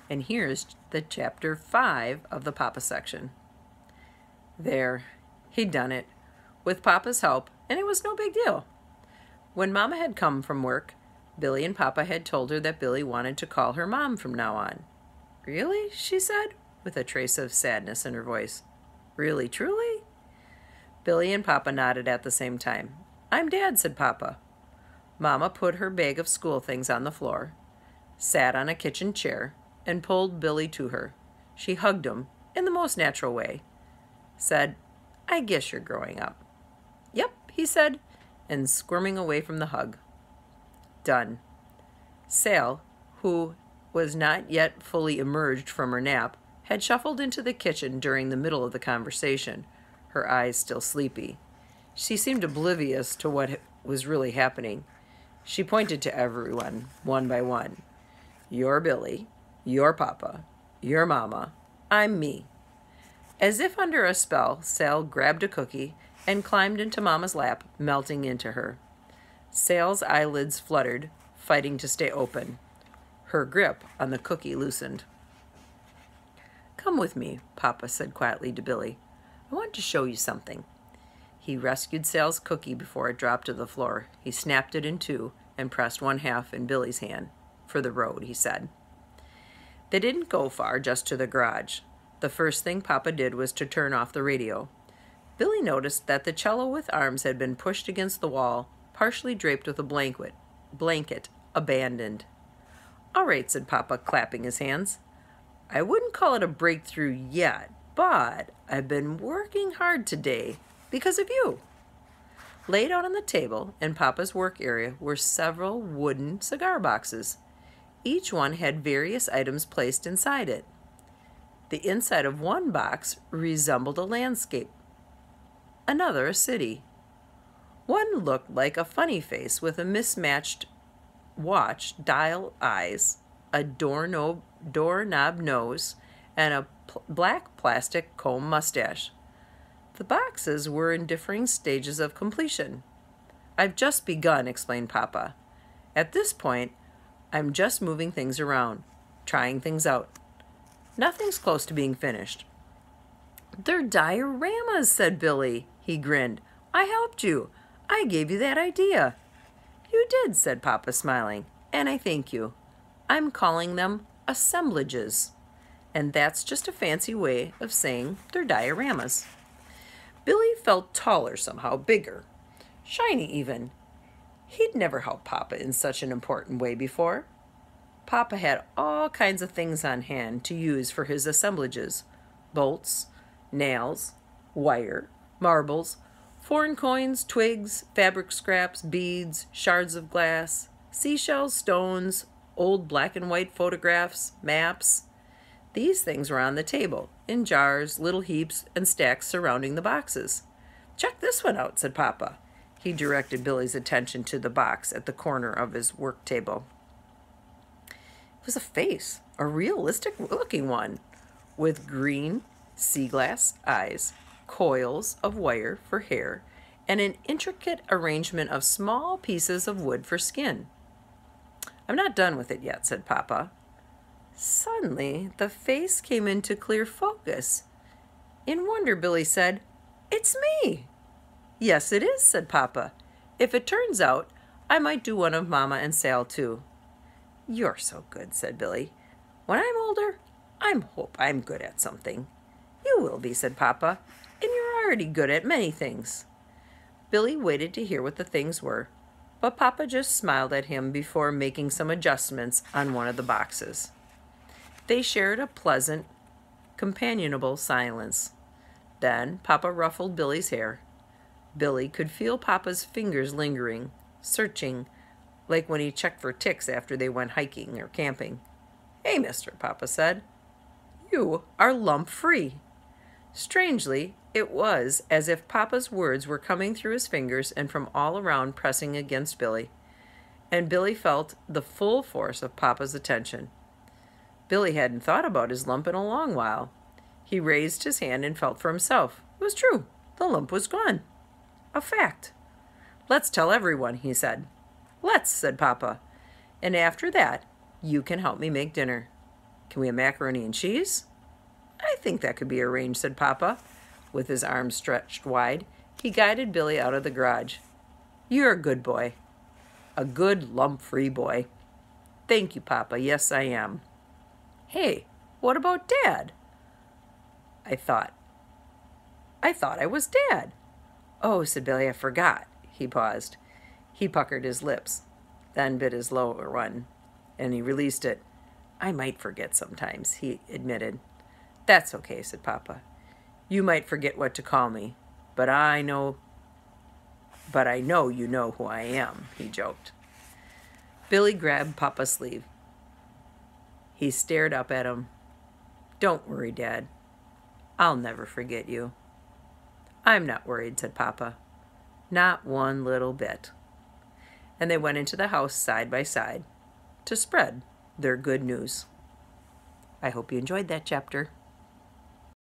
And here's the chapter 5 of the Papa section. There, he'd done it, with Papa's help, and it was no big deal. When Mama had come from work, Billy and Papa had told her that Billy wanted to call her Mom from now on. Really? She said, with a trace of sadness in her voice. Really, truly? Billy and Papa nodded at the same time. I'm Dad, said Papa. Mama put her bag of school things on the floor, sat on a kitchen chair, and pulled Billy to her. She hugged him in the most natural way, said, I guess you're growing up. Yep, he said, and squirming away from the hug. Done. Sal, who was not yet fully emerged from her nap, had shuffled into the kitchen during the middle of the conversation, her eyes still sleepy. She seemed oblivious to what was really happening. She pointed to everyone, one by one. You're Billy. You're Papa. You're Mama. I'm me. As if under a spell, Sal grabbed a cookie and climbed into Mama's lap, melting into her. Sal's eyelids fluttered, fighting to stay open. Her grip on the cookie loosened. Come with me, Papa said quietly to Billy. I want to show you something. He rescued Sal's cookie before it dropped to the floor. He snapped it in two and pressed one half in Billy's hand. For the road, he said. They didn't go far, just to the garage. The first thing Papa did was to turn off the radio. Billy noticed that the cello with arms had been pushed against the wall, partially draped with a blanket, abandoned. All right, said Papa, clapping his hands. I wouldn't call it a breakthrough yet, but I've been working hard today because of you. Laid out on the table in Papa's work area were several wooden cigar boxes. Each one had various items placed inside it. The inside of one box resembled a landscape, another a city. One looked like a funny face with a mismatched watch, dial eyes, a doorknob nose, and a black plastic comb mustache. The boxes were in differing stages of completion. I've just begun, explained Papa. At this point, I'm just moving things around, trying things out. Nothing's close to being finished. They're dioramas, said Billy. He grinned. I helped you. I gave you that idea. You did, said Papa, smiling, and I thank you. I'm calling them assemblages, and that's just a fancy way of saying they're dioramas. Billy felt taller somehow, bigger, shiny even. He'd never helped Papa in such an important way before. Papa had all kinds of things on hand to use for his assemblages. Bolts, nails, wire, marbles, foreign coins, twigs, fabric scraps, beads, shards of glass, seashells, stones, old black and white photographs, maps. These things were on the table, in jars, little heaps, and stacks surrounding the boxes. Check this one out, said Papa. He directed Billy's attention to the box at the corner of his work table. It was a face, a realistic-looking one, with green sea glass eyes, coils of wire for hair, and an intricate arrangement of small pieces of wood for skin. I'm not done with it yet, said Papa. Suddenly, the face came into clear focus. In wonder, Billy said, It's me. Yes, it is, said Papa. If it turns out, I might do one of Mama and Sal, too. You're so good, said Billy. When I'm older, I hope I'm good at something. You will be, said Papa, and you're already good at many things. Billy waited to hear what the things were, but Papa just smiled at him before making some adjustments on one of the boxes. They shared a pleasant, companionable silence. Then Papa ruffled Billy's hair. Billy could feel Papa's fingers lingering, searching, like when he checked for ticks after they went hiking or camping. Hey, mister, Papa said. You are lump-free. Strangely, it was as if Papa's words were coming through his fingers and from all around pressing against Billy. And Billy felt the full force of Papa's attention. Billy hadn't thought about his lump in a long while. He raised his hand and felt for himself. It was true. The lump was gone. A fact. Let's tell everyone, he said. Let's, said Papa. And after that, you can help me make dinner. Can we have macaroni and cheese? I think that could be arranged, said Papa. With his arms stretched wide, he guided Billy out of the garage. You're a good boy. A good lump-free boy. Thank you, Papa. Yes, I am. Hey, what about Dad? I thought I was Dad. Oh, said Billy, I forgot. He paused. He puckered his lips, then bit his lower one, and he released it. I might forget sometimes, he admitted. That's okay, said Papa. You might forget what to call me, but I know you know who I am, he joked. Billy grabbed Papa's sleeve. He stared up at him. Don't worry, Dad. I'll never forget you. I'm not worried, said Papa. Not one little bit. And they went into the house side by side to spread their good news. I hope you enjoyed that chapter.